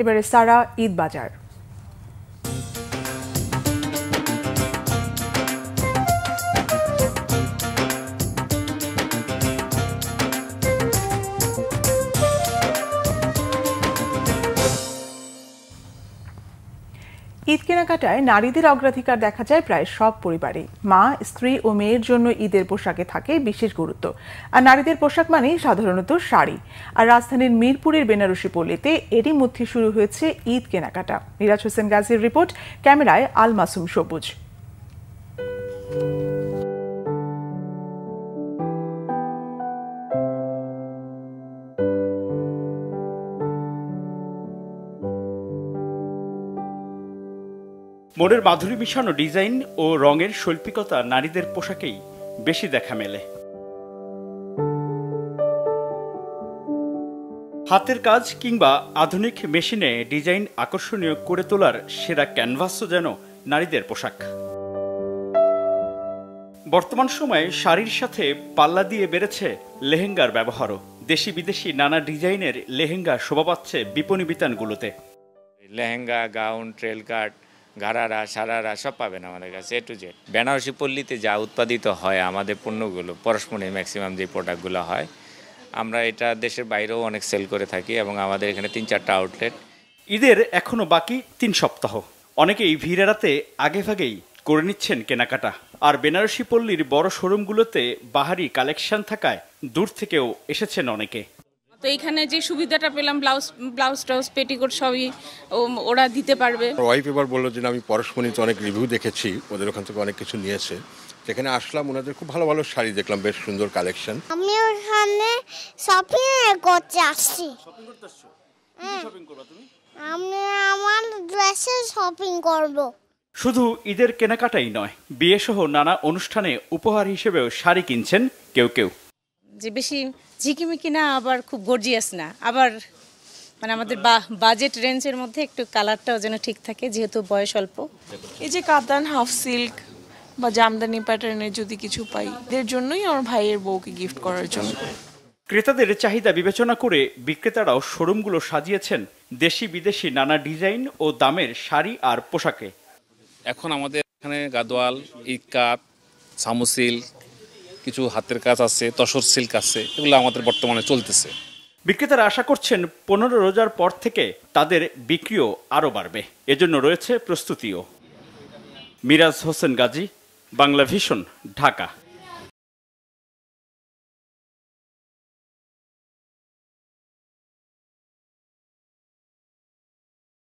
এবারে সারা ঈদ বাজার। ঈদ কেনাকাটায় নারীদের অগ্রাধিকার দেখা যায় প্রায় সব পরিবারে। মা, স্ত্রী ও মেয়ের জন্য ঈদের পোশাকে থাকে বিশেষ গুরুত্ব। আর নারীদের পোশাক মানেই সাধারণত শাড়ি। আর রাজধানীর মিরপুরের বেনারসি পল্লীতে এরই মধ্যে শুরু হয়েছে ঈদ কেনাকাটা। মিরাজ হোসেন গাজীর রিপোর্ট, ক্যামেরায় আল মাসুম সবুজ। মনের মাধুরী মিশানো ডিজাইন ও রঙের শৈল্পিকতা নারীদের পোশাকেই বেশি দেখা মেলে। হাতের কাজ কিংবা আধুনিক মেশিনে ডিজাইন আকর্ষণীয় করে তোলার সেরা ক্যানভাসও যেন নারীদের পোশাক। বর্তমান সময়ে শাড়ির সাথে পাল্লা দিয়ে বেড়েছে লেহেঙ্গার ব্যবহারও। দেশি বিদেশি নানা ডিজাইনের লেহেঙ্গা শোভা পাচ্ছে বিপণী বিতানগুলোতে। লেহেঙ্গা, গাউন, ট্রেল কাট, গারারা, সারারা সব পাবেন আমাদের কাছে এ টু জেড। বেনারসি পল্লীতে যা উৎপাদিত হয় আমাদের পণ্যগুলো, পরশমণি ম্যাক্সিমাম যে প্রোডাক্টগুলো হয়, আমরা এটা দেশের বাইরেও অনেক সেল করে থাকি এবং আমাদের এখানে ৩-৪টা আউটলেট। ঈদের এখনো বাকি ৩ সপ্তাহ। অনেকেই ভিড় এড়াতে আগেভাগেই করে নিচ্ছেন কেনাকাটা। আর বেনারসি পল্লীর বড় শোরুমগুলোতে বাহারি কালেকশন থাকায় দূর থেকেও এসেছেন অনেকে। তো এখানে যে সুবিধাটা পেলাম, ব্লাউজ টাউজ, পেটিকোট সবই ওরা দিতে পারবে। ওয়াইফ এবার বললো যে আমি পরশমণিতে অনেক রিভিউ দেখেছি, ওদের ওখান থেকে অনেক কিছু নিয়েছে। যেখানে আসলাম, ওনাদের খুব ভালো ভালো শাড়ি দেখলাম, বেশ সুন্দর কালেকশন। আমি ওখানে শপিং করতে আসছি। শপিং করতে আসছো? কি শপিং করবা তুমি? আমি আমার ড্রেসের শপিং করব। শুধু ঈদের কেনাকাটাই নয়, বিয়ে সহ নানা অনুষ্ঠানে উপহার হিসেবেও শাড়ি কিনছেন কেউ কেউ। যে বেশি ঝিকিমিকি না, আবার খুব গর্জিয়াস না, আবার মানে আমাদের বাজেট রেঞ্জের মধ্যে একটু কালারটাও যেন ঠিক থাকে, যেহেতু বয়স অল্প। এই যে কাতান, হাফ সিল্ক বা জামদানি প্যাটার্নের যদি কিছু পাই, এর জন্যই আমার ভাইয়ের বউকে গিফট করার জন্য। ক্রেতাদের চাহিদা বিবেচনা করে বিক্রেতারাও শোরুমগুলো সাজিয়েছেন দেশি বিদেশি নানা ডিজাইন ও দামের শাড়ি আর পোশাকে। এখন আমাদের এখানে গাদোয়াল, ইকাত, সামুসিল, কিছু হাতের কাজ আছে, তসর সিল্ক আছে, এগুলো আমাদের বর্তমানে চলতেছে। বিক্রেতারা আশা করছেন 15 রোজার পর থেকে তাদের বিক্রিও আরও বাড়বে। এজন্য রয়েছে প্রস্তুতিও। মিরাজ হোসেন গাজী, বাংলা ভিশন, ঢাকা।